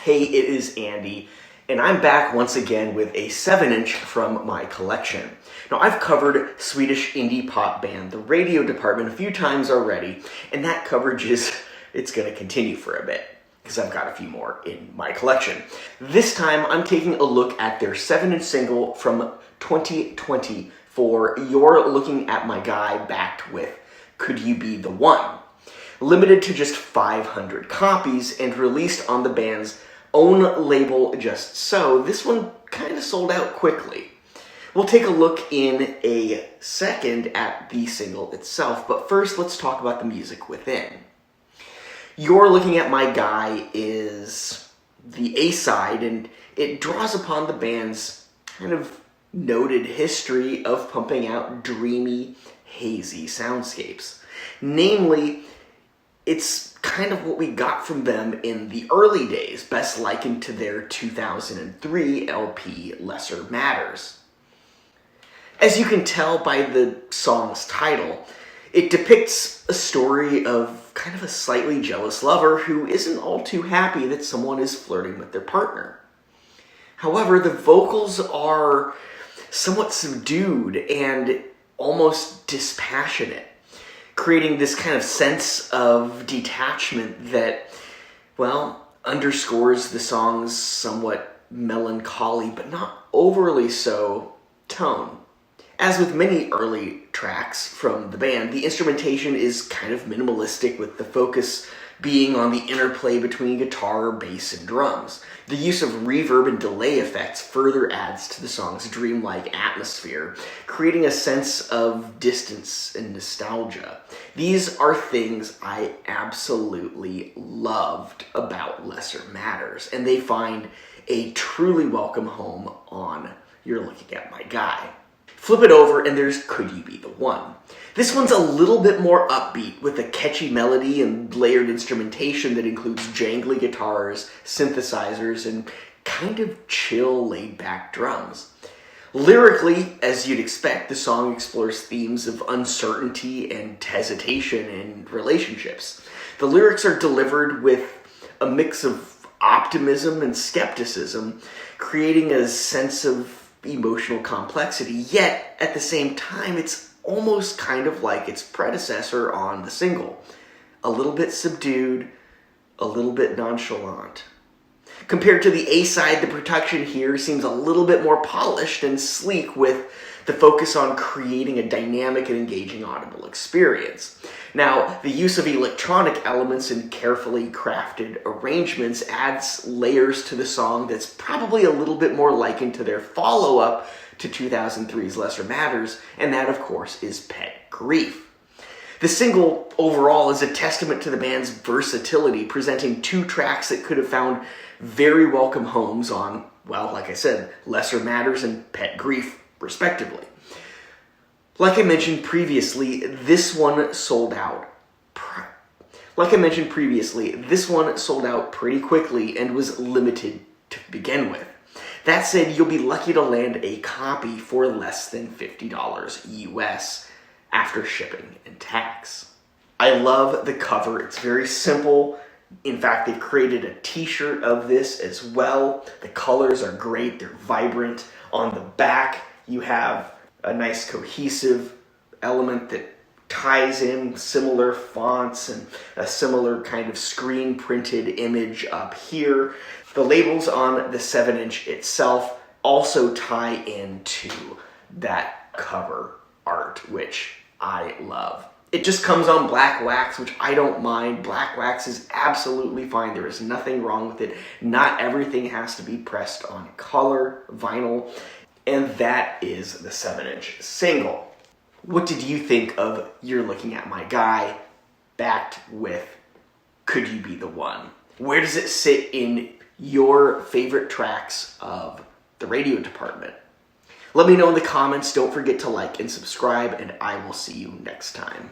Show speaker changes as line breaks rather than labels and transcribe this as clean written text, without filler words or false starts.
Hey, it is Andy, and I'm back once again with a 7-inch from my collection. Now, I've covered Swedish indie pop band, the Radio Dept, a few times already, and that coverage it's going to continue for a bit, because I've got a few more in my collection. This time, I'm taking a look at their 7-inch single from 2020 for You're Looking at My Guy, backed with Could You Be the One? Limited to just 500 copies and released on the band's own label Just So, this one kind of sold out quickly. We'll take a look in a second at the single itself, but first let's talk about the music within. You're Looking at My Guy is the A-side, and it draws upon the band's kind of noted history of pumping out dreamy, hazy soundscapes. Namely, it's kind of what we got from them in the early days, best likened to their 2003 LP, Lesser Matters. As you can tell by the song's title, it depicts a story of kind of a slightly jealous lover who isn't all too happy that someone is flirting with their partner. However, the vocals are somewhat subdued and almost dispassionate, creating this kind of sense of detachment that, well, underscores the song's somewhat melancholy, but not overly so, tone. As with many early tracks from the band, the instrumentation is kind of minimalistic, with the focus being on the interplay between guitar, bass, and drums. The use of reverb and delay effects further adds to the song's dreamlike atmosphere, creating a sense of distance and nostalgia. These are things I absolutely loved about Lesser Matters, and they find a truly welcome home on You're Looking at My Guy. Flip it over and there's Could You Be the One? This one's a little bit more upbeat, with a catchy melody and layered instrumentation that includes jangly guitars, synthesizers, and kind of chill, laid-back drums. Lyrically, as you'd expect, the song explores themes of uncertainty and hesitation in relationships. The lyrics are delivered with a mix of optimism and skepticism, creating a sense of emotional complexity, yet at the same time it's almost kind of like its predecessor on the single. A little bit subdued, a little bit nonchalant. Compared to the A-side, the production here seems a little bit more polished and sleek, with the focus on creating a dynamic and engaging audible experience. Now, the use of electronic elements and carefully crafted arrangements adds layers to the song that's probably a little bit more likened to their follow-up to 2003's Lesser Matters, and that, of course, is Pet Grief. The single overall is a testament to the band's versatility, presenting two tracks that could have found very welcome homes on, well, like I said, Lesser Matters and Pet Grief, respectively. Like I mentioned previously, this one sold out pretty quickly and was limited to begin with. That said, you'll be lucky to land a copy for less than $50 US after shipping and tax. I love the cover. It's very simple. In fact, they've created a t-shirt of this as well. The colors are great. They're vibrant. On the back, you have a nice cohesive element that ties in similar fonts and a similar kind of screen printed image up here. The labels on the 7-inch itself also tie into that cover art, which I love. It just comes on black wax, which I don't mind. Black wax is absolutely fine. There is nothing wrong with it. Not everything has to be pressed on color vinyl. And that is the 7-inch single. What did you think of You're Looking at My Guy, backed with Could You Be the One? Where does it sit in your favorite tracks of the Radio Dept? Let me know in the comments. Don't forget to like and subscribe, and I will see you next time.